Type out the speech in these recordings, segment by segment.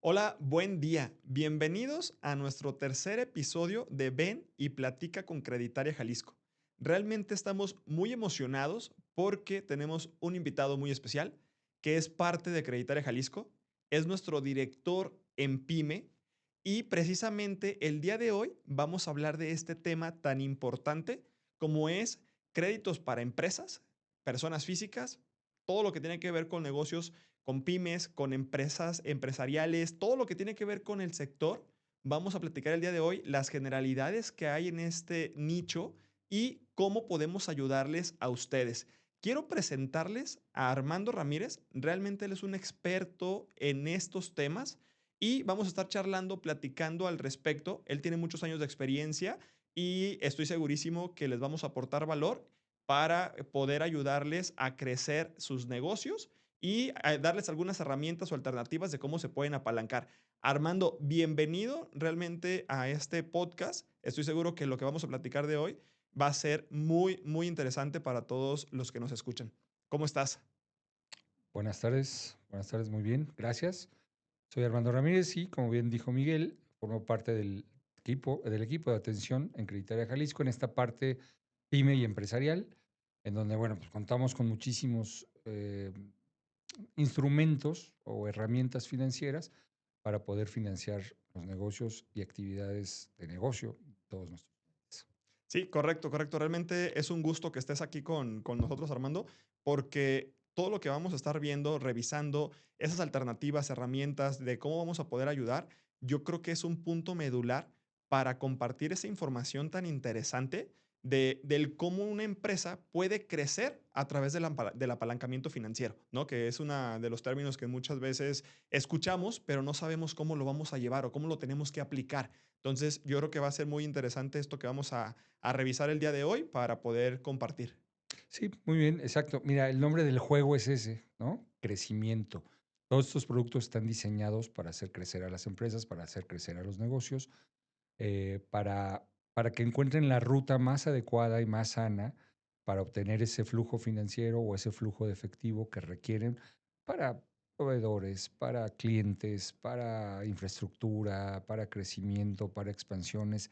Hola, buen día. Bienvenidos a nuestro tercer episodio de Ven y Platica con Creditaria Jalisco. Realmente estamos muy emocionados porque tenemos un invitado muy especial que es parte de Creditaria Jalisco, es nuestro director en PYME y precisamente el día de hoy vamos a hablar de este tema tan importante como es créditos para empresas, personas físicas, todo lo que tiene que ver con negocios, con pymes, con empresas empresariales, todo lo que tiene que ver con el sector. Vamos a platicar el día de hoy las generalidades que hay en este nicho y cómo podemos ayudarles a ustedes. Quiero presentarles a Armando Ramírez. Realmente él es un experto en estos temas y vamos a estar charlando, platicando al respecto. Él tiene muchos años de experiencia y estoy segurísimo que les vamos a aportar valor para poder ayudarles a crecer sus negocios y darles algunas herramientas o alternativas de cómo se pueden apalancar. Armando, bienvenido realmente a este podcast. Estoy seguro que lo que vamos a platicar de hoy va a ser muy, muy interesante para todos los que nos escuchan. ¿Cómo estás? Buenas tardes, muy bien, gracias. Soy Armando Ramírez y, como bien dijo Miguel, formo parte del equipo de atención en Creditaria Jalisco en esta parte pyme y empresarial, en donde, bueno, pues contamos con muchísimos instrumentos o herramientas financieras para poder financiar los negocios y actividades de negocio de todos nuestros clientes. Sí, correcto, correcto. Realmente es un gusto que estés aquí con nosotros, Armando, porque todo lo que vamos a estar viendo, revisando, esas alternativas, herramientas de cómo vamos a poder ayudar, yo creo que es un punto medular para compartir esa información tan interesante del cómo una empresa puede crecer a través del apalancamiento financiero, ¿no? Que es uno de los términos que muchas veces escuchamos, pero no sabemos cómo lo vamos a llevar o cómo lo tenemos que aplicar. Entonces, yo creo que va a ser muy interesante esto que vamos a revisar el día de hoy para poder compartir. Sí, muy bien, exacto. Mira, el nombre del juego es ese, ¿no? Crecimiento. Todos estos productos están diseñados para hacer crecer a las empresas, para hacer crecer a los negocios, para que encuentren la ruta más adecuada y más sana para obtener ese flujo financiero o ese flujo de efectivo que requieren para proveedores, para clientes, para infraestructura, para crecimiento, para expansiones,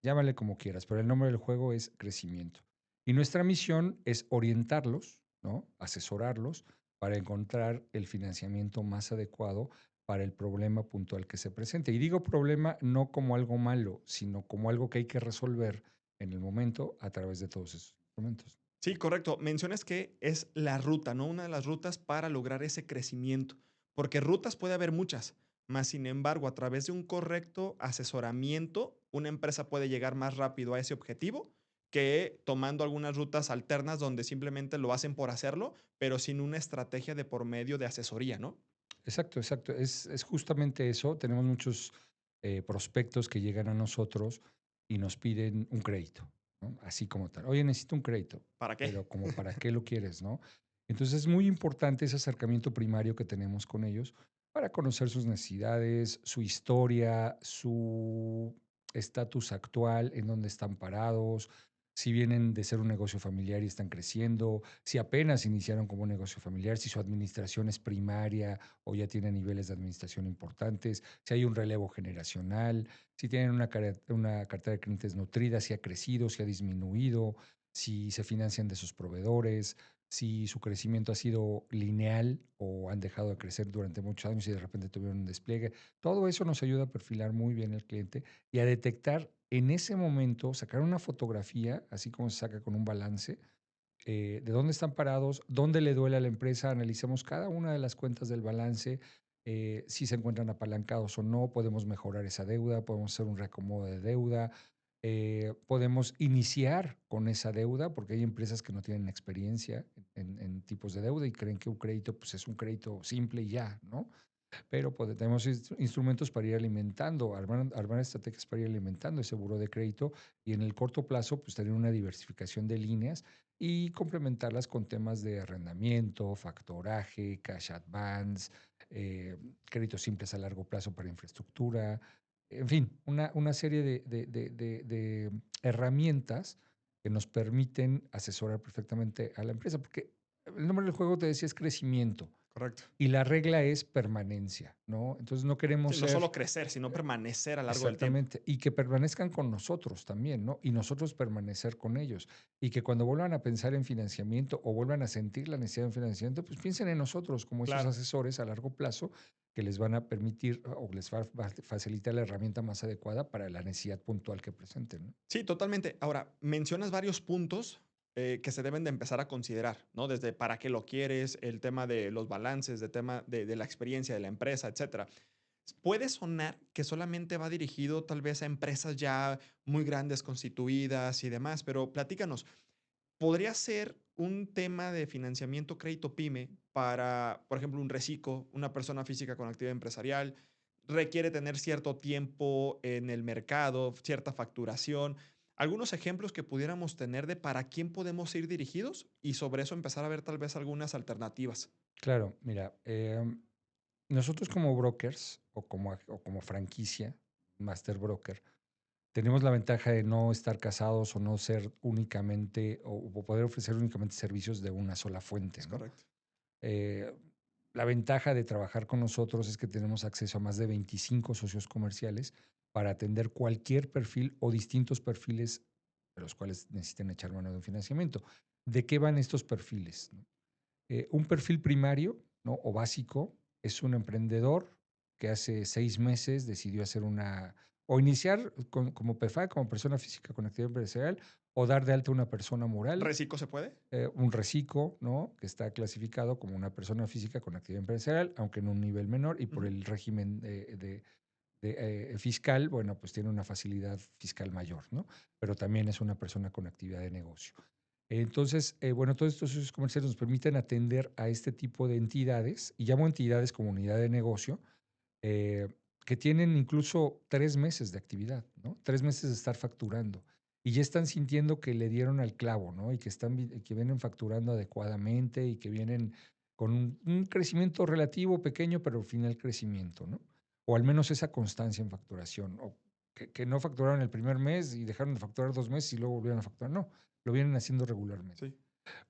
llámale como quieras, pero el nombre del juego es crecimiento. Y nuestra misión es orientarlos, ¿no? Asesorarlos para encontrar el financiamiento más adecuado para el problema puntual que se presente. Y digo problema no como algo malo, sino como algo que hay que resolver en el momento a través de todos esos instrumentos. Sí, correcto. Mencionas que es la ruta, ¿no? Una de las rutas para lograr ese crecimiento, porque rutas puede haber muchas, más sin embargo, a través de un correcto asesoramiento, una empresa puede llegar más rápido a ese objetivo que tomando algunas rutas alternas donde simplemente lo hacen por hacerlo, pero sin una estrategia de por medio de asesoría, ¿no? Exacto, exacto. Es justamente eso. Tenemos muchos prospectos que llegan a nosotros y nos piden un crédito, ¿no? Así como tal. Oye, necesito un crédito, ¿Para qué? pero como para qué lo quieres, ¿no? Entonces es muy importante ese acercamiento primario que tenemos con ellos para conocer sus necesidades, su historia, su estatus actual, en dónde están parados, si vienen de ser un negocio familiar y están creciendo, si apenas iniciaron como un negocio familiar, si su administración es primaria o ya tiene niveles de administración importantes, si hay un relevo generacional, si tienen una cartera de clientes nutrida, si ha crecido, si ha disminuido, si se financian de sus proveedores, si su crecimiento ha sido lineal o han dejado de crecer durante muchos años y de repente tuvieron un despliegue. Todo eso nos ayuda a perfilar muy bien el cliente y a detectar en ese momento, sacar una fotografía, así como se saca con un balance, de dónde están parados, dónde le duele a la empresa, analicemos cada una de las cuentas del balance, si se encuentran apalancados o no, podemos mejorar esa deuda, podemos hacer un reacomodo de deuda, podemos iniciar con esa deuda, porque hay empresas que no tienen experiencia en tipos de deuda y creen que un crédito pues, es un crédito simple y ya, ¿no? Pero tenemos instrumentos para ir alimentando, armar estrategias para ir alimentando ese buro de crédito y en el corto plazo, pues tener una diversificación de líneas y complementarlas con temas de arrendamiento, factoraje, cash advance, créditos simples a largo plazo para infraestructura, en fin, una serie de herramientas que nos permiten asesorar perfectamente a la empresa, porque el nombre del juego te decía es crecimiento. Correcto. Y la regla es permanencia, ¿no? Entonces no Sí, queremos no ser solo crecer, sino permanecer a largo del tiempo. exactamente, y que permanezcan con nosotros también, ¿no? Y nosotros permanecer con ellos. Y que cuando vuelvan a pensar en financiamiento o vuelvan a sentir la necesidad de financiamiento, pues piensen en nosotros como esos Claro. asesores a largo plazo que les van a permitir o les va a facilitar la herramienta más adecuada para la necesidad puntual que presenten, ¿no? Sí, totalmente. Ahora, mencionas varios puntos que se deben de empezar a considerar, ¿no? Desde para qué lo quieres, el tema de los balances, de tema de la experiencia de la empresa, etcétera. Puede sonar que solamente va dirigido tal vez a empresas ya muy grandes, constituidas y demás, pero platícanos, ¿podría ser un tema de financiamiento crédito pyme para, por ejemplo, un reciclo, una persona física con actividad empresarial? Requiere tener cierto tiempo en el mercado, cierta facturación. Algunos ejemplos que pudiéramos tener de para quién podemos ir dirigidos y sobre eso empezar a ver tal vez algunas alternativas. Claro, mira, nosotros como brokers o como franquicia, master broker, tenemos la ventaja de no estar casados o no ser únicamente o poder ofrecer únicamente servicios de una sola fuente, Es ¿no? correcto. Eh, la ventaja de trabajar con nosotros es que tenemos acceso a más de 25 socios comerciales para atender cualquier perfil o distintos perfiles de los cuales necesiten echar mano de un financiamiento. ¿De qué van estos perfiles? ¿No? Un perfil primario, ¿no? O básico es un emprendedor que hace 6 meses decidió hacer o iniciar como PFA, como persona física con actividad empresarial, o dar de alta una persona moral, ¿Reciclo se puede? un reciclo, ¿no? Que está clasificado como una persona física con actividad empresarial, aunque en un nivel menor y por Ujú. el régimen fiscal, bueno, pues tiene una facilidad fiscal mayor, ¿no? Pero también es una persona con actividad de negocio. Entonces, bueno, todos estos socios comerciales nos permiten atender a este tipo de entidades, y llamo entidades como unidad de negocio, eh, que tienen incluso 3 meses de actividad, ¿no? 3 meses de estar facturando. Y ya están sintiendo que le dieron al clavo, ¿no? Y que vienen facturando adecuadamente y que vienen con un crecimiento relativo pequeño, pero al final crecimiento, ¿no? O al menos esa constancia en facturación. O que no facturaron el primer mes y dejaron de facturar 2 meses y luego volvieron a facturar. No, lo vienen haciendo regularmente. Sí.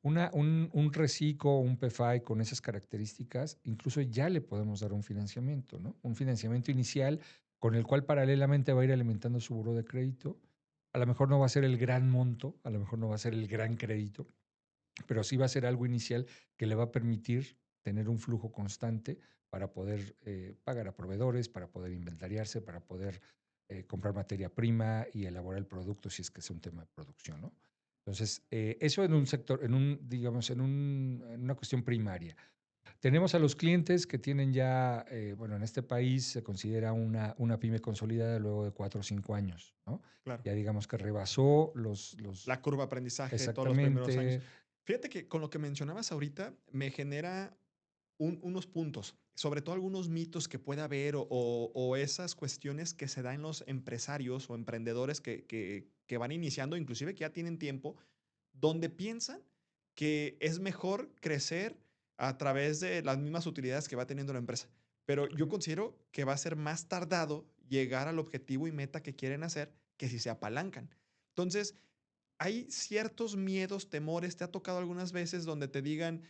Un reciclo, un PFI con esas características, incluso ya le podemos dar un financiamiento, ¿no? Un financiamiento inicial con el cual paralelamente va a ir alimentando su buró de crédito. A lo mejor no va a ser el gran monto, a lo mejor no va a ser el gran crédito, pero sí va a ser algo inicial que le va a permitir tener un flujo constante para poder pagar a proveedores, para poder inventariarse, para poder comprar materia prima y elaborar el producto si es que es un tema de producción, ¿no? Entonces, eso en un sector, digamos, en una cuestión primaria. Tenemos a los clientes que tienen ya, bueno, en este país se considera una pyme consolidada luego de 4 o 5 años, ¿no? Claro. Ya digamos que rebasó La curva de aprendizaje, todos los primeros años. exactamente. Fíjate que con lo que mencionabas ahorita me genera unos puntos, sobre todo algunos mitos que pueda haber o esas cuestiones que se dan en los empresarios o emprendedores que van iniciando, inclusive que ya tienen tiempo, donde piensan que es mejor crecer a través de las mismas utilidades que va teniendo la empresa. Pero yo Ok. considero que va a ser más tardado llegar al objetivo y meta que quieren hacer que si se apalancan. Entonces, hay ciertos miedos, temores, te ha tocado algunas veces donde te digan,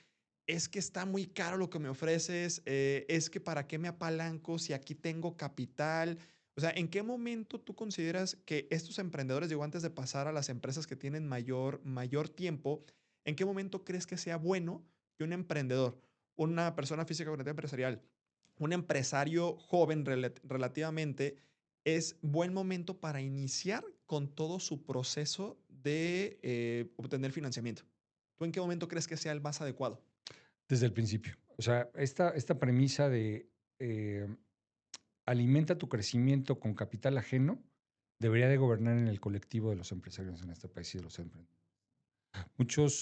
es que está muy caro lo que me ofreces, es que para qué me apalanco si aquí tengo capital. O sea, ¿en qué momento tú consideras que estos emprendedores, digo, antes de pasar a las empresas que tienen mayor tiempo, en qué momento crees que sea bueno que un emprendedor, una persona física con actividad empresarial, un empresario joven relativamente, es buen momento para iniciar con todo su proceso de obtener financiamiento? ¿Tú en qué momento crees que sea el más adecuado? Desde el principio. O sea, esta premisa de eh, alimenta tu crecimiento con capital ajeno debería de gobernar en el colectivo de los empresarios en este país y de los emprendedores.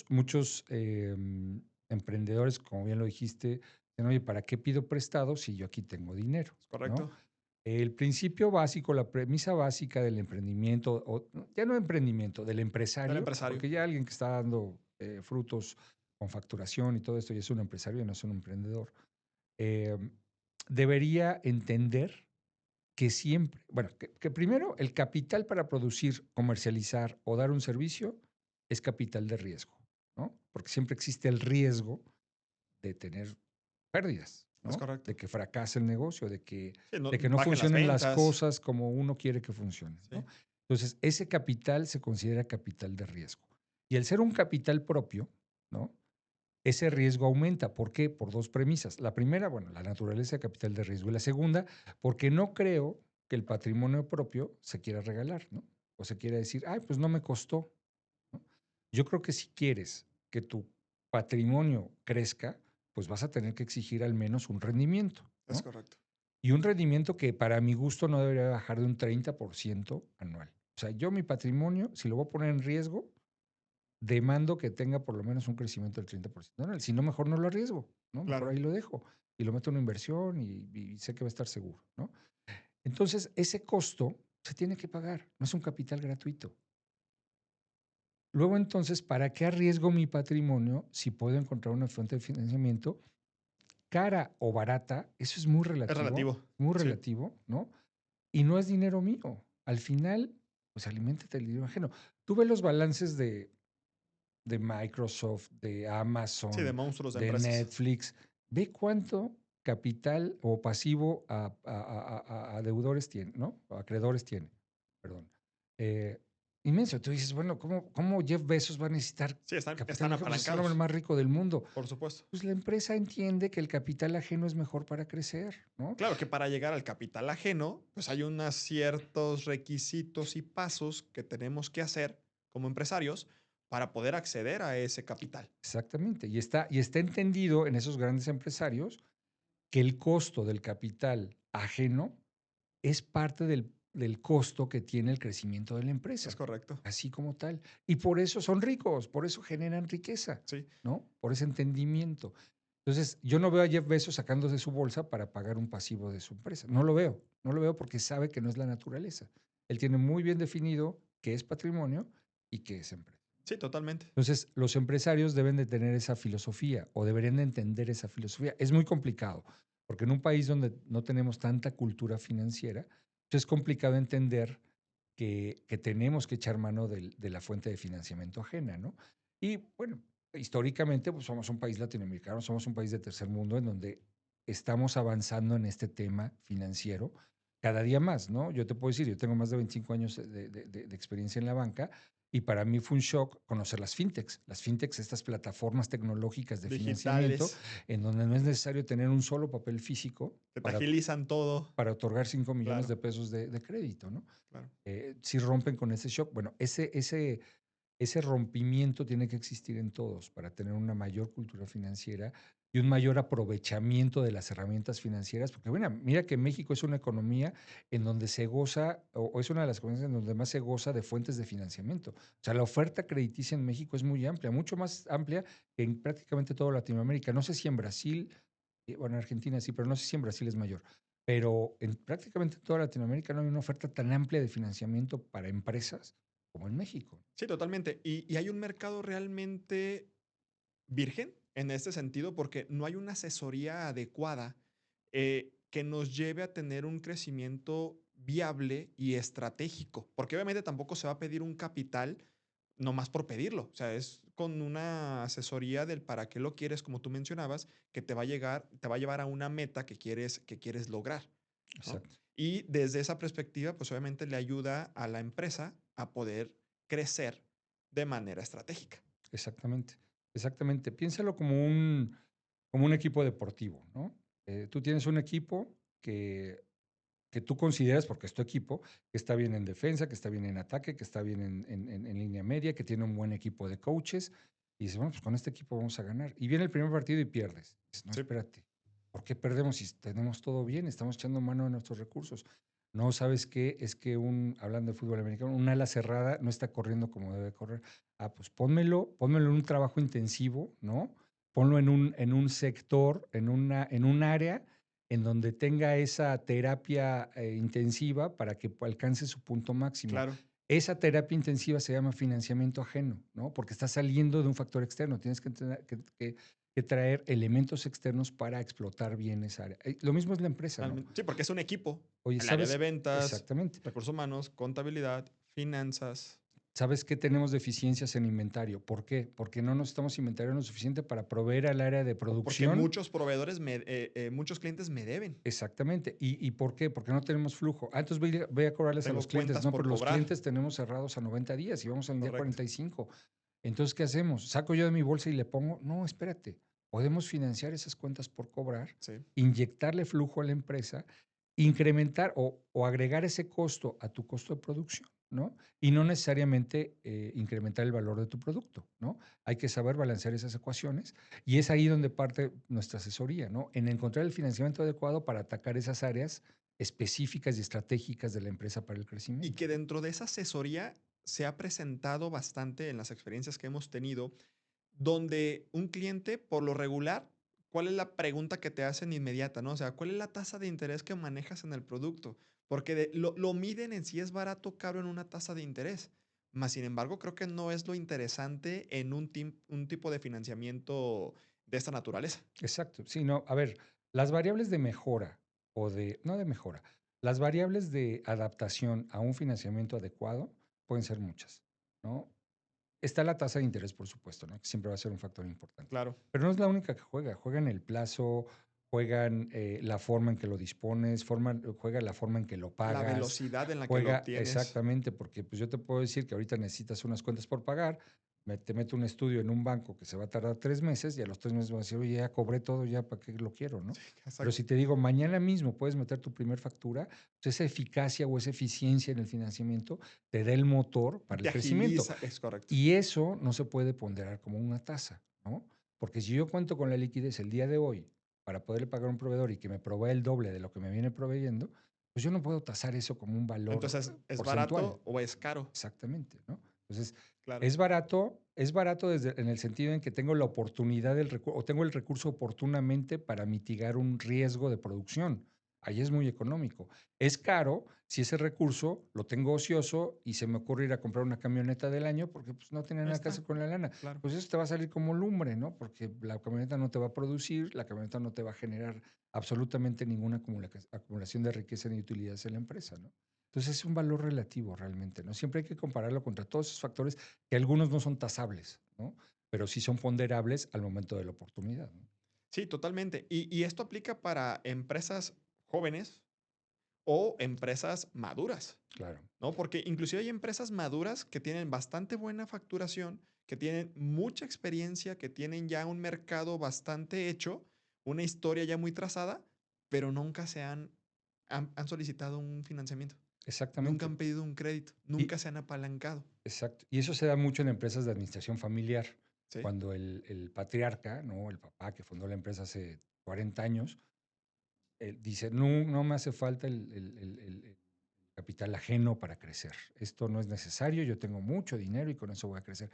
Muchos emprendedores, como bien lo dijiste, dicen, oye, ¿para qué pido prestado si yo aquí tengo dinero? ¿Es ¿No? correcto? El principio básico, la premisa básica del emprendimiento, o ya no emprendimiento, del Del empresario, empresario. porque ya alguien que está dando frutos con facturación y todo esto ya es un empresario y no es un emprendedor, eh, debería entender que siempre, bueno, que primero el capital para producir, comercializar o dar un servicio es capital de riesgo, ¿no? Porque siempre existe el riesgo de tener pérdidas, Es ¿no? correcto. De que fracase el negocio, Sí, no, de que no bajen las funcionen las ventas. cosas como uno quiere que funcionen, Sí, ¿no? Entonces, ese capital se considera capital de riesgo. Y al ser un capital propio, ¿no? Ese riesgo aumenta. ¿Por qué? Por dos premisas. La primera, bueno, la naturaleza de capital de riesgo. Y la segunda, porque no creo que el patrimonio propio se quiera regalar, ¿no? O se quiera decir, ay, pues no me costó, ¿no? Yo creo que si quieres que tu patrimonio crezca, pues vas a tener que exigir al menos un rendimiento, es ¿no? correcto. Y un rendimiento que para mi gusto no debería bajar de un 30% anual. O sea, yo mi patrimonio, si lo voy a poner en riesgo, demando que tenga por lo menos un crecimiento del 30% anual. Si no, mejor no lo arriesgo, ¿no? Mejor Claro, ahí lo dejo y lo meto en una inversión y sé que va a estar seguro, ¿no? Entonces, ese costo se tiene que pagar, no es un capital gratuito. Luego, entonces, ¿para qué arriesgo mi patrimonio si puedo encontrar una fuente de financiamiento cara o barata? Eso es es relativo. muy Sí, relativo, ¿no? Y no es dinero mío. Al final, pues aliméntate el dinero ajeno. Tú ves los balances de Microsoft, de sí, de Amazon, monstruos de de empresas. Netflix, ve cuánto capital o pasivo a deudores tiene, ¿no? O acreedores tiene, perdón. Eh, Inmenso. Tú dices, bueno, ¿cómo Jeff Bezos va a necesitar Sí, están capital ajeno? Pues es el hombre apalancados, más rico del mundo. por supuesto. Pues la empresa entiende que el capital ajeno es mejor para crecer, ¿no? Claro que para llegar al capital ajeno, pues hay unos ciertos requisitos y pasos que tenemos que hacer como empresarios para poder acceder a ese capital. Exactamente. Y está entendido en esos grandes empresarios que el costo del capital ajeno es parte del costo que tiene el crecimiento de la Es empresa, correcto. así como tal. Y por eso son ricos, por eso generan riqueza, Sí, ¿no? Por ese entendimiento. Entonces, yo no veo a Jeff Bezos sacando de su bolsa para pagar un pasivo de su empresa. No lo veo porque sabe que no es la naturaleza. Él tiene muy bien definido qué es patrimonio y qué es empresa. sí, totalmente. Entonces, los empresarios deben de tener esa filosofía o deberían de entender esa filosofía. Es muy complicado, porque en un país donde no tenemos tanta cultura financiera, pues es complicado entender que tenemos que echar mano de la fuente de financiamiento ajena, ¿no? Y bueno, históricamente, pues somos un país latinoamericano, somos un país de tercer mundo en donde estamos avanzando en este tema financiero cada día más, ¿no? Yo te puedo decir, yo tengo más de 25 años de experiencia en la banca y para mí fue un shock conocer las fintechs. Las fintechs, estas plataformas tecnológicas de financiamiento, Digitales, en donde no es necesario tener un solo papel físico que te para, agilizan todo. para otorgar 5 millones Claro, de pesos de crédito, ¿no? claro. Si rompen con ese shock. Bueno, ese rompimiento tiene que existir en todos para tener una mayor cultura financiera y un mayor aprovechamiento de las herramientas financieras, porque bueno, mira que México es una economía en donde se goza, o es una de las economías en donde más se goza de fuentes de financiamiento. O sea, la oferta crediticia en México es muy amplia, mucho más amplia que en prácticamente toda Latinoamérica. No sé si en Brasil, bueno, en Argentina sí, pero no sé si en Brasil es mayor. Pero en prácticamente toda Latinoamérica no hay una oferta tan amplia de financiamiento para empresas como en México. Sí, totalmente. Y hay un mercado realmente virgen en este sentido porque no hay una asesoría adecuada que nos lleve a tener un crecimiento viable y estratégico, porque obviamente tampoco se va a pedir un capital nomás por pedirlo, o sea, es con una asesoría del para qué lo quieres, como tú mencionabas, que te va a llevar a una meta que quieres lograr, ¿no? Exacto, Y desde esa perspectiva, pues obviamente le ayuda a la empresa a poder crecer de manera estratégica. exactamente, exactamente. Piénsalo como un equipo deportivo, ¿no? Tú tienes un equipo que tú consideras, porque es tu equipo, que está bien en defensa, que está bien en ataque, que está bien en línea media, que tiene un buen equipo de coaches. Y dices, bueno, pues con este equipo vamos a ganar. Y viene el primer partido y pierdes. Dices, no, Sí, espérate, ¿por qué perdemos si tenemos todo bien? Estamos echando mano de nuestros recursos. No, ¿sabes qué? Es que hablando de fútbol americano, un ala cerrada no está corriendo como debe correr. Ah, pues pónmelo en un trabajo intensivo, ¿no? Ponlo en un sector, en un área en donde tenga esa terapia intensiva para que alcance su punto máximo. claro. Esa terapia intensiva se llama financiamiento ajeno, ¿no? Porque está saliendo de un factor externo. Tienes que traer elementos externos para explotar bien esa área. Lo mismo es la empresa, ¿no? Realmente, sí, porque es un equipo. Oye, El área de ¿sabes? ventas, Exactamente. recursos humanos, contabilidad, finanzas. ¿Sabes qué? Tenemos deficiencias en inventario. ¿Por qué? Porque no nos estamos inventariando lo suficiente para proveer al área de O porque producción. muchos clientes me deben. Exactamente. ¿Y por qué? Porque no tenemos flujo. Entonces voy a cobrarles a Tengo los clientes. cuentas No, por pero los cobrar. clientes tenemos cerrados a 90 días y vamos al día Correcto. 45. Entonces, ¿qué hacemos? ¿Saco yo de mi bolsa y le pongo? No, espérate. Podemos financiar esas cuentas por cobrar, Sí, inyectarle flujo a la empresa, incrementar o agregar ese costo a tu costo de producción, ¿no? Y no necesariamente incrementar el valor de tu producto, ¿no? Hay que saber balancear esas ecuaciones y es ahí donde parte nuestra asesoría, ¿no? En encontrar el financiamiento adecuado para atacar esas áreas específicas y estratégicas de la empresa para el y crecimiento. que dentro de esa asesoría se ha presentado bastante en las experiencias que hemos tenido, donde un cliente, por lo regular, ¿cuál es la pregunta que te hacen inmediata, no? O sea, ¿cuál es la tasa de interés que manejas en el producto? Porque lo miden en si es barato o caro en una tasa de interés. Más sin embargo, creo que no es lo interesante en un tipo de financiamiento de esta naturaleza. Exacto. Sí, no, a ver, las variables de mejora no de mejora, las variables de adaptación a un financiamiento adecuado pueden ser muchas, ¿no? Está la tasa de interés, por supuesto, ¿no? Que siempre va a ser un factor importante. Claro. Pero no es la única que juega. Juegan el plazo, juegan la forma en que lo dispones, juega la forma en que lo La pagas, velocidad en la que lo juega obtienes. exactamente, porque pues yo te puedo decir que ahorita necesitas unas cuentas por pagar, te meto un estudio en un banco que se va a tardar 3 meses y a los 3 meses vas a decir, oye, ya cobré todo, ya para qué lo quiero, ¿no? Sí, Pero exacto. si te digo, mañana mismo puedes meter tu primer factura, pues esa eficacia o esa eficiencia en el financiamiento te da el motor para Te el crecimiento. agiliza, es correcto. Y eso no se puede ponderar como una tasa, ¿no? Porque si yo cuento con la liquidez el día de hoy para poderle pagar a un proveedor y que me provea el doble de lo que me viene proveyendo, pues yo no puedo tasar eso como un valor Entonces, ¿es porcentual. barato o es caro? Exactamente, ¿no? Entonces, Claro. es barato en el sentido en que tengo la oportunidad o tengo el recurso oportunamente para mitigar un riesgo de producción. Ahí es muy económico. Es caro si ese recurso lo tengo ocioso y se me ocurre ir a comprar una camioneta del año porque pues, no tiene Ahí nada que está, hacer con la lana. claro. Pues eso te va a salir como lumbre, ¿no? Porque la camioneta no te va a producir, la camioneta no te va a generar absolutamente ninguna acumulación de riqueza ni utilidades en la empresa, ¿no? Entonces es un valor relativo realmente, ¿no? Siempre hay que compararlo contra todos esos factores que algunos no son tasables, ¿no? Pero sí son ponderables al momento de la oportunidad, ¿no? Sí, totalmente. Y esto aplica para empresas jóvenes o empresas maduras, Claro, ¿no? Porque inclusive hay empresas maduras que tienen bastante buena facturación, que tienen mucha experiencia, que tienen ya un mercado bastante hecho, una historia ya muy trazada, pero nunca han solicitado un financiamiento. Nunca exactamente. han pedido un crédito, Y, nunca se han apalancado. exacto. Y eso se da mucho en empresas de administración familiar, ¿Sí? cuando el patriarca, ¿no? El papá que fundó la empresa hace 40 años, dice, no, no me hace falta el capital ajeno para crecer. Esto no es necesario, yo tengo mucho dinero y con eso voy a crecer.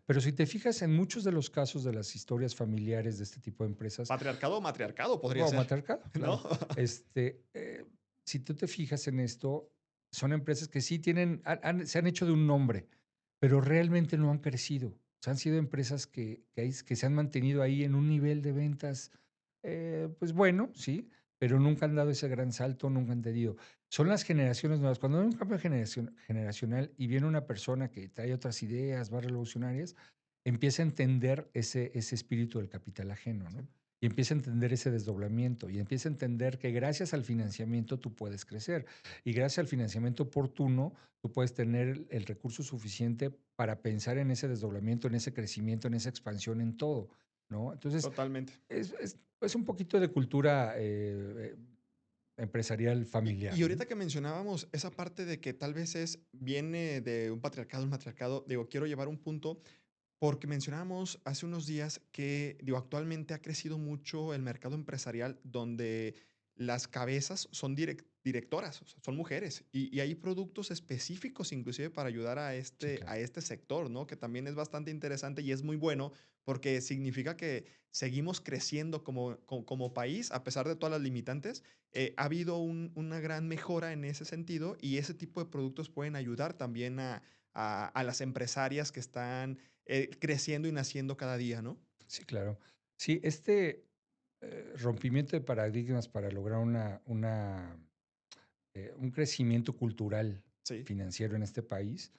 Pero si te fijas en muchos de los casos de las historias familiares de este tipo de empresas, Patriarcado o matriarcado podría o ser, matriarcado, ¿no? claro. Si tú te fijas en esto, son empresas que sí se han hecho de un nombre, pero realmente no han crecido. O sea, han sido empresas que se han mantenido ahí en un nivel de ventas, pues bueno, sí, pero nunca han dado ese gran salto, nunca han tenido. Son las generaciones nuevas. Cuando hay un cambio generacional y viene una persona que trae otras ideas, más revolucionarias, empieza a entender ese espíritu del capital ajeno, Sí, ¿no? Y empieza a entender ese desdoblamiento y empieza a entender que gracias al financiamiento tú puedes crecer y gracias al financiamiento oportuno tú puedes tener el recurso suficiente para pensar en ese desdoblamiento, en ese crecimiento, en esa expansión, en todo, ¿no? Entonces, totalmente. es un poquito de cultura empresarial Y familiar, ¿no? ahorita que mencionábamos esa parte de que tal vez viene de un patriarcado, un matriarcado, digo, quiero llevar un punto porque mencionábamos hace unos días que, digo, actualmente ha crecido mucho el mercado empresarial donde las cabezas son directoras, o sea, son mujeres, y hay productos específicos inclusive para ayudar a Sí, este, claro. a este sector, ¿no? Que también es bastante interesante y es muy bueno porque significa que seguimos creciendo como país a pesar de todas las limitantes. Ha habido una gran mejora en ese sentido y ese tipo de productos pueden ayudar también a las empresarias que están creciendo y naciendo cada día, ¿no? Sí, claro. Sí, rompimiento de paradigmas para lograr un crecimiento cultural Sí, financiero en este país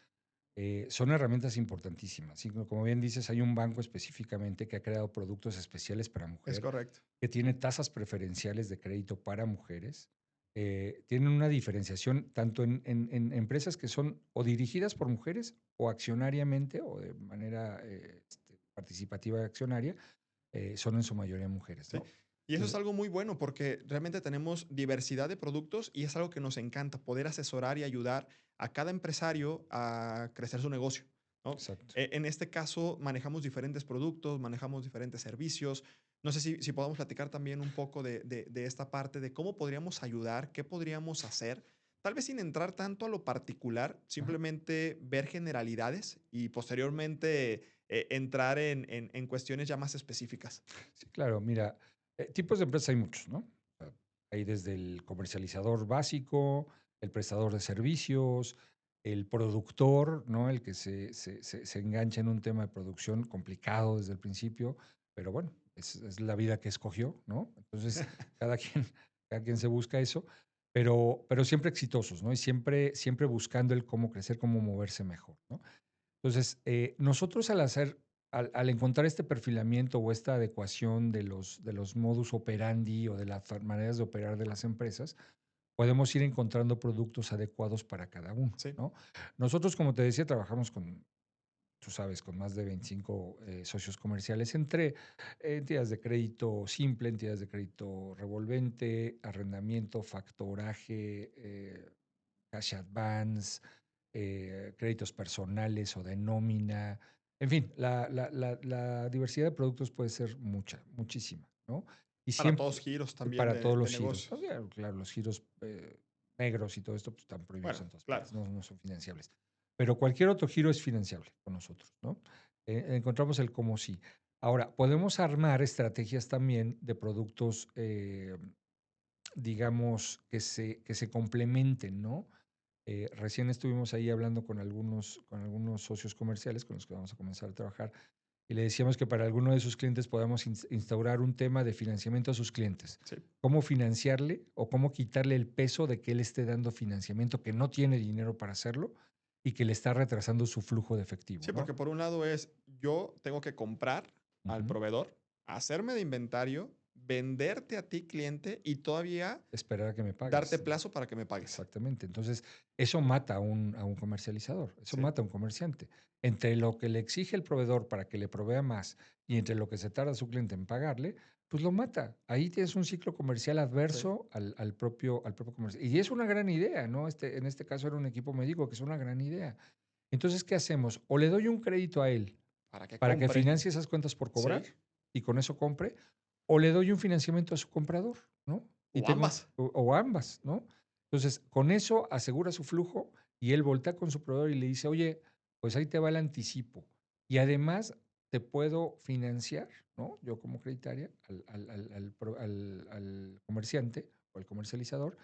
son herramientas importantísimas. ¿Sí? Como bien dices, hay un banco específicamente que ha creado productos especiales para Es mujer, correcto. que tiene tasas preferenciales de crédito para mujeres. Tienen una diferenciación tanto en empresas que son o dirigidas por mujeres o accionariamente o de manera participativa accionaria, son en su mayoría mujeres, Sí. ¿no? Y eso es Entonces, algo muy bueno porque realmente tenemos diversidad de productos y es algo que nos encanta, poder asesorar y ayudar a cada empresario a crecer su negocio, ¿no? exacto. En este caso, manejamos diferentes productos, manejamos diferentes servicios. No sé si podemos platicar también un poco de esta parte de cómo podríamos ayudar, qué podríamos hacer, tal vez sin entrar tanto a lo particular, Ajá. simplemente ver generalidades y posteriormente entrar en cuestiones ya más específicas. Sí, claro, mira, tipos de empresas hay muchos, ¿no? O sea, hay desde el comercializador básico, el prestador de servicios, el productor, ¿no? El que se engancha en un tema de producción complicado desde el principio, pero bueno, es la vida que escogió, ¿no? Entonces, cada quien, cada quien se busca eso, pero siempre exitosos, ¿no? Y siempre buscando el cómo crecer, cómo moverse mejor, ¿no? Entonces, nosotros al encontrar este perfilamiento o esta adecuación de los modus operandi o de las maneras de operar de las empresas, podemos ir encontrando productos adecuados para cada uno, Sí. ¿no? Nosotros, como te decía, trabajamos con, tú sabes, con más de 25 socios comerciales entre entidades de crédito simple, entidades de crédito revolvente, arrendamiento, factoraje, cash advance, créditos personales o de nómina. En fin, la diversidad de productos puede ser mucha, muchísima, ¿no? Y Para todos siempre giros también para todos de los giros. O negocios. sea, claro, los giros negros y todo esto pues, están prohibidos Bueno, en todas claro. partes, no son financiables. Pero cualquier otro giro es financiable con nosotros, ¿no? Encontramos el cómo sí. Ahora, podemos armar estrategias también de productos, digamos, que se complementen, ¿no? Recién estuvimos ahí hablando con algunos socios comerciales con los que vamos a comenzar a trabajar y le decíamos que para alguno de sus clientes podamos instaurar un tema de financiamiento a sus clientes. Sí. Cómo financiarle o cómo quitarle el peso de que él esté dando financiamiento, que no tiene dinero para hacerlo y que le está retrasando su flujo de efectivo, Sí, ¿no? porque por un lado es, yo tengo que comprar al Ujú. proveedor, hacerme de inventario, venderte a ti cliente y todavía Esperar a que me darte pagues. plazo para que me pagues. Exactamente. Entonces, eso mata a un comercializador, eso Sí, mata a un comerciante. Entre lo que le exige el proveedor para que le provea más y entre lo que se tarda su cliente en pagarle, pues lo mata. Ahí tienes un ciclo comercial sí. adverso al propio comercial. Y es una gran idea, ¿no? En este caso era un equipo médico, que es una gran idea. Entonces, ¿qué hacemos? O le doy un crédito a él Para que para que compre. financie esas cuentas por Sí. cobrar y con eso compre, o le doy un financiamiento a su comprador, ¿no? Y O tengo, ambas. o ambas, ¿no? Entonces, con eso asegura su flujo y él voltea con su proveedor y le dice, oye, pues ahí te va el anticipo. Y además te puedo financiar, ¿no? Yo como creditaria, al comerciante o al comercializador,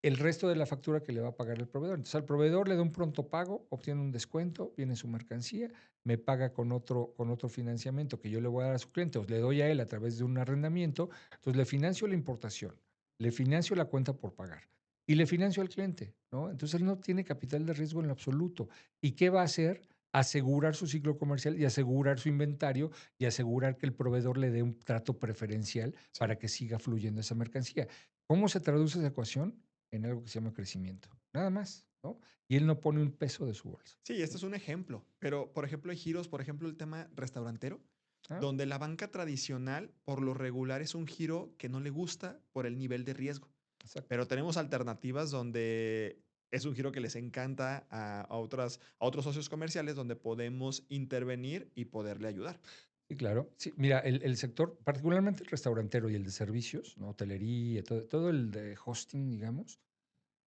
el resto de la factura que le va a pagar el proveedor. Entonces, al proveedor le da un pronto pago, obtiene un descuento, viene su mercancía, me paga con otro financiamiento que yo le voy a dar a su cliente, o le doy a él a través de un arrendamiento. Entonces, le financio la importación, le financio la cuenta por pagar y le financio al cliente, ¿no? Entonces, él no tiene capital de riesgo en lo absoluto. ¿Y qué va a hacer? Asegurar su ciclo comercial y asegurar su inventario y asegurar que el proveedor le dé un trato preferencial Sí. para que siga fluyendo esa mercancía. ¿Cómo se traduce esa ecuación? En algo que se llama crecimiento, nada más, ¿no? Y él no pone un peso de su bolsa, Sí, este ¿no? es un ejemplo, pero por ejemplo hay giros, por ejemplo el tema restaurantero, Ah, donde la banca tradicional por lo regular es un giro que no le gusta por el nivel de riesgo, exacto. pero tenemos alternativas donde es un giro que les encanta a otros socios comerciales donde podemos intervenir y poderle ayudar. Sí, claro. Sí, mira, el sector, particularmente el restaurantero y el de servicios, ¿no? Hotelería, todo el de hosting, digamos.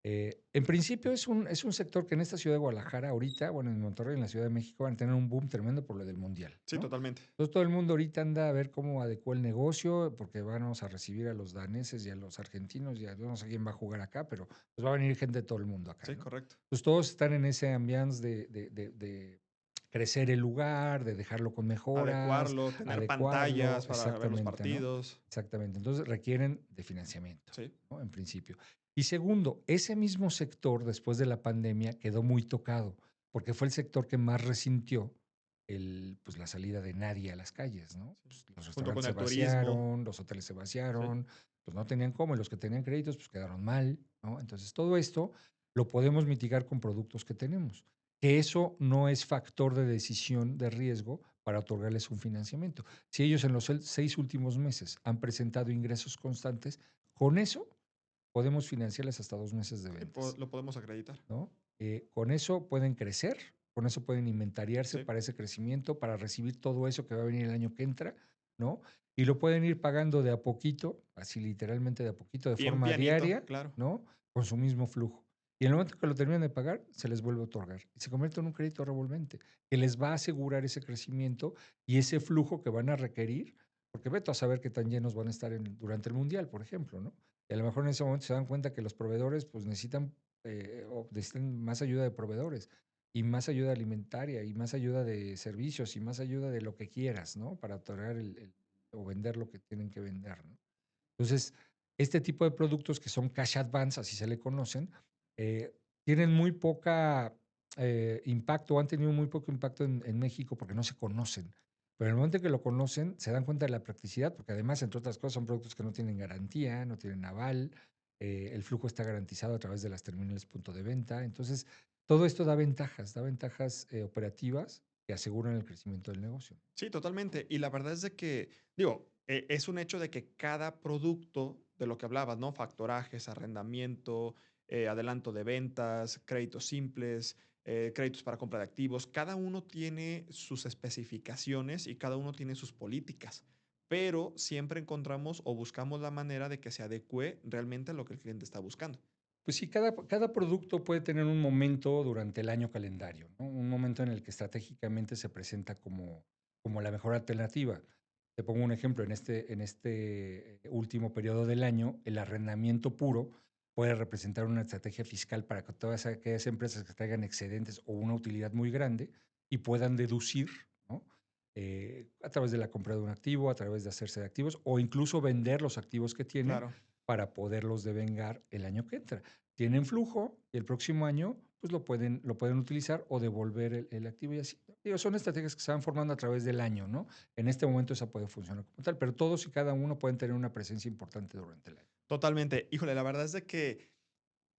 En principio es un sector que en esta ciudad de Guadalajara, ahorita, bueno, en Monterrey, en la Ciudad de México, van a tener un boom tremendo por lo del mundial, Sí, ¿no? totalmente. Entonces todo el mundo ahorita anda a ver cómo adecuar el negocio, porque vamos a recibir a los daneses y a los argentinos, y yo no sé quién va a jugar acá, pero pues va a venir gente de todo el mundo acá, Sí, ¿no? correcto. Entonces todos están en ese ambiance de crecer el lugar, de dejarlo con mejoras, Adecuarlo, tener adecuarlo, pantallas para ver los exactamente, ¿no? partidos. Exactamente. Entonces requieren de financiamiento, Sí, ¿no? En principio. Y segundo, ese mismo sector después de la pandemia quedó muy tocado. porque fue el sector que más resintió pues, la salida de nadie a las calles, ¿no? Sí. Pues, los Junto con restaurantes se el turismo. vaciaron, los hoteles se Sí. vaciaron, pues no tenían cómo, y los que tenían créditos, pues quedaron mal, ¿no? Entonces, todo esto lo podemos mitigar con productos que tenemos, que eso no es factor de decisión de riesgo para otorgarles un financiamiento. Si ellos en los 6 últimos meses han presentado ingresos constantes, con eso podemos financiarles hasta 2 meses de Sí, ventas, lo podemos acreditar. ¿no? Con eso pueden crecer, con eso pueden inventariarse Sí. para ese crecimiento, para recibir todo eso que va a venir el año que entra, ¿no? Y lo pueden ir pagando de a poquito, así literalmente de a poquito, de Bien forma pianito, diaria, claro. ¿no? Con su mismo flujo. Y en el momento que lo terminan de pagar, se les vuelve a otorgar. Y se convierte en un crédito revolvente que les va a asegurar ese crecimiento y ese flujo que van a requerir, porque veto a saber qué tan llenos van a estar durante el Mundial, por ejemplo, ¿no? Y a lo mejor en ese momento se dan cuenta que los proveedores pues necesitan o necesitan más ayuda de proveedores y más ayuda alimentaria y más ayuda de servicios y más ayuda de lo que quieras, ¿no? Para otorgar o vender lo que tienen que vender, ¿no? Entonces, este tipo de productos que son cash advance, así se le conocen, eh, tienen muy poca impacto, han tenido muy poco impacto en México porque no se conocen. Pero en el momento que lo conocen, se dan cuenta de la practicidad, porque además, entre otras cosas, son productos que no tienen garantía, no tienen aval, el flujo está garantizado a través de las terminales punto de venta. Entonces, todo esto da ventajas operativas que aseguran el crecimiento del negocio. Sí, totalmente. Y la verdad es de que, digo, es un hecho de que cada producto de lo que hablabas, ¿no? Factorajes, arrendamiento, adelanto de ventas, créditos simples, créditos para compra de activos, cada uno tiene sus especificaciones y cada uno tiene sus políticas, pero siempre encontramos o buscamos la manera de que se adecue realmente a lo que el cliente está buscando. Pues sí, cada producto puede tener un momento durante el año calendario, ¿no? Un momento en el que estratégicamente se presenta como la mejor alternativa. Te pongo un ejemplo, en este último periodo del año, el arrendamiento puro puede representar una estrategia fiscal para que todas aquellas empresas que traigan excedentes o una utilidad muy grande y puedan deducir, ¿no? A través de la compra de un activo, a través de hacerse de activos o incluso vender los activos que tienen Claro. para poderlos devengar el año que entra. Tienen flujo y el próximo año pues lo pueden utilizar o devolver el activo y así. Digo, son estrategias que se van formando a través del año, ¿no? En este momento esa puede funcionar como tal, pero todos y cada uno pueden tener una presencia importante durante el año. Totalmente. Híjole, la verdad es de que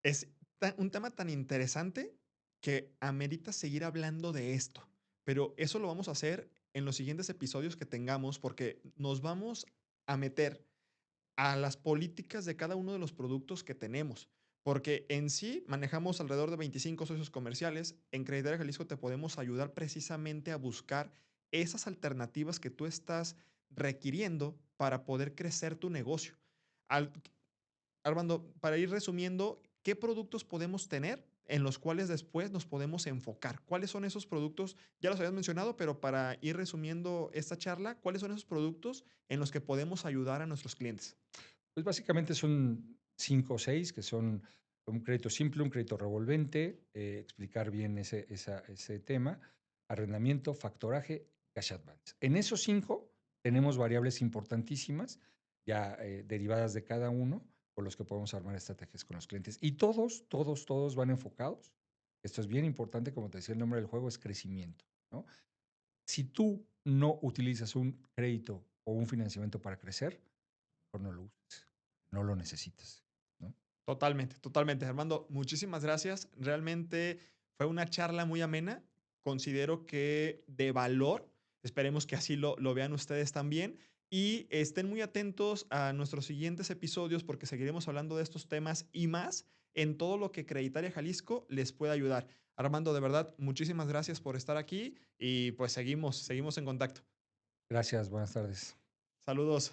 es un tema tan interesante que amerita seguir hablando de esto, pero eso lo vamos a hacer en los siguientes episodios que tengamos porque nos vamos a meter a las políticas de cada uno de los productos que tenemos, porque en sí manejamos alrededor de 25 socios comerciales. En Creditaria Jalisco te podemos ayudar precisamente a buscar esas alternativas que tú estás requiriendo para poder crecer tu negocio. Al, Armando, para ir resumiendo, ¿qué productos podemos tener en los cuales después nos podemos enfocar? ¿Cuáles son esos productos? Ya los habías mencionado, pero para ir resumiendo esta charla, ¿cuáles son esos productos en los que podemos ayudar a nuestros clientes? Pues básicamente son 5 o 6 que son un crédito simple, un crédito revolvente, explicar bien ese tema, arrendamiento, factoraje, cash advance. En esos 5 tenemos variables importantísimas, ya derivadas de cada uno, con los que podemos armar estrategias con los clientes. Y todos van enfocados. Esto es bien importante, como te decía, el nombre del juego es crecimiento, ¿no? Si tú no utilizas un crédito o un financiamiento para crecer, mejor no lo uses, no lo necesitas, ¿no? Totalmente, totalmente. Armando, muchísimas gracias. Realmente fue una charla muy amena. Considero que de valor. Esperemos que así lo vean ustedes también. Y estén muy atentos a nuestros siguientes episodios porque seguiremos hablando de estos temas y más en todo lo que Creditaria Jalisco les pueda ayudar. Armando, de verdad, muchísimas gracias por estar aquí y pues seguimos en contacto. Gracias, buenas tardes. Saludos.